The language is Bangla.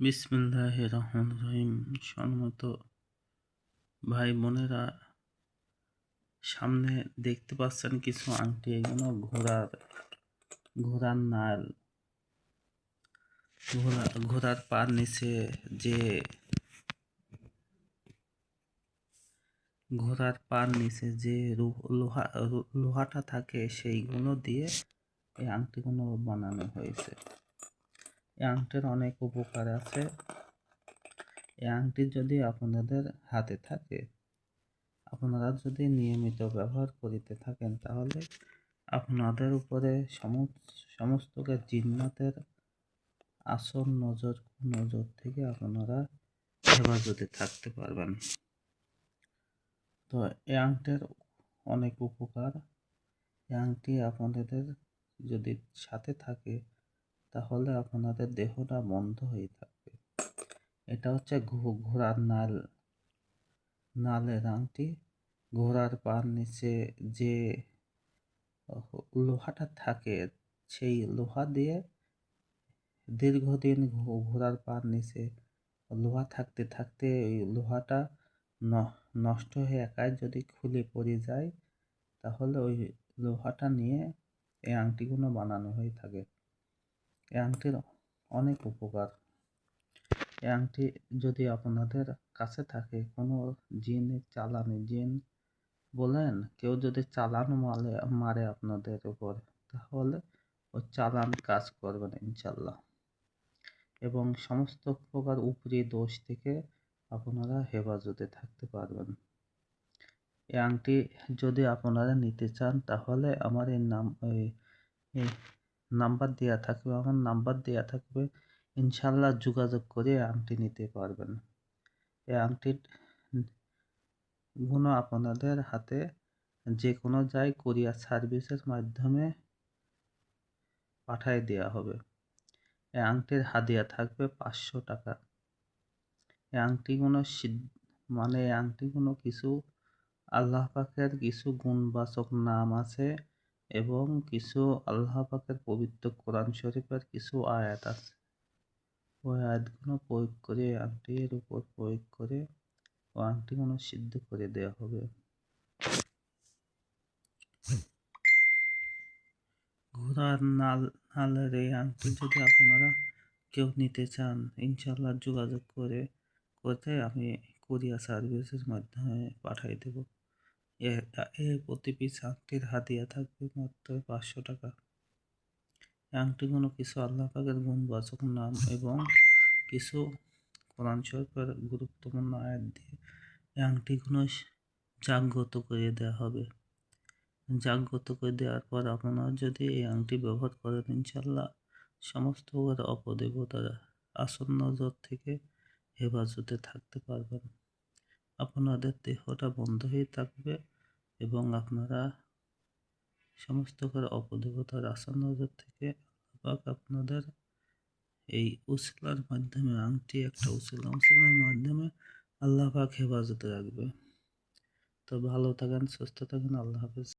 বিসমিল্লাহির রহমানির রহিম। সম্মানিত ভাই বোনেরা, সামনে দেখতে পাচ্ছেন কিছু আংটি। এগুলো ঘোড়ার নাল। ঘোড়ার পার নিচে যে লোহাটা থাকে, সেইগুলো দিয়ে এই আংটিগুলো বানানো হয়েছে। এই আংটির অনেক উপকার আছে। এই আংটি যদি আপনাদের হাতে থাকে, আপনারা যদি নিয়মিত ব্যবহার করিতে থাকেন, তাহলে আপনাদের উপরে সমস্ত জিন্নাতের আসল নজর থেকে আপনারা হেফাজতে থাকতে পারবেন। তো এই আংটির অনেক উপকার। এই আংটি আপনাদের যদি সাথে থাকে, তাহলে আপনাদের দেহটা বন্ধ হয়ে থাকবে। এটা হচ্ছে ঘোড়ার নালের আংটি। ঘোড়ার পার নিচে যে লোহাটা থাকে, সেই লোহা দিয়ে দীর্ঘদিন ঘোড়ার পার নিচে লোহা থাকতে থাকতে ওই লোহাটা নষ্ট হয়ে একাই যদি খুলে পড়ে যায়, তাহলে ওই লোহাটা নিয়ে এই আংটিগুলো বানানো হয়ে থাকে। এই আংটির অনেক উপকার। এই আংটি যদি আপনাদের কাছে থাকে, কোনো জিন বলেন, কেউ যদি চালান মারে আপনাদের উপর, তাহলে ও চালান কাজ করবে না ইনশাল্লাহ। এবং সমস্ত প্রকার উপরি দোষ থেকে আপনারা হেফাজতে থাকতে পারবেন। এই আংটি যদি আপনারা নিতে চান, তাহলে আমার এই নাম্বার দেওয়া থাকবে, আমার নাম্বার দেওয়া থাকবে। ইনশাল্লাহ যোগাযোগ করে আংটি নিতে পারবেন। এই আংটির গুলো আপনাদের হাতে যে কোনো কুরিয়ার সার্ভিসের মাধ্যমে পাঠিয়ে দেওয়া হবে। এই আংটির হাদিয়া থাকবে 500 টাকা। এই আংটিগুলো কিছু আল্লাহ পাকের কিছু গুণবাচক নাম আছে, এবং কিছু আল্লাহ পাকের পবিত্র কোরআন শরীফের কিছু আয়াত আছে। ওই আয়াতগুলো প্রয়োগ করে, আংটির উপর প্রয়োগ করে ও আংটিগুলো সিদ্ধ করে দেওয়া হবে। ঘোড়ার নালের এই আংটি যদি আপনারা কেউ নিতে চান, ইনশাল্লাহ যোগাযোগ করতে আমি কুরিয়ার সার্ভিসের মাধ্যমে পাঠিয়ে দেব। এর প্রতি পিস আংটির হাদিয়া থাকবে মাত্র 500 টাকা। এই আংটিগুলো কিছু আল্লাহ পাকের গুণবাচক নাম এবং কিছু কোরআন শরীফের গুরুত্বপূর্ণ আয়াত দিয়ে এই আংটিগুলো জাগ্রত করে দেওয়া হবে। জাগ্রত করে দেওয়ার পর আপনারা যদি এই আংটি ব্যবহার করেন, ইনশাল্লাহ সমস্ত অপদেবতার আসল নজর থেকে হেফাজতে থাকতে পারবেন। আপনাদের দেহটা বন্ধ হয়ে থাকবে এবং আপনারা সমস্ত অপদেবতার আসল নজর থেকে আপনাদের এই উসিলার মাধ্যমে, আংটি একটা উসিলার মাধ্যমে আল্লাহ পাক হেফাজতে রাখবে। তো ভালো থাকেন, সুস্থ থাকেন। আল্লাহ হাফেজ।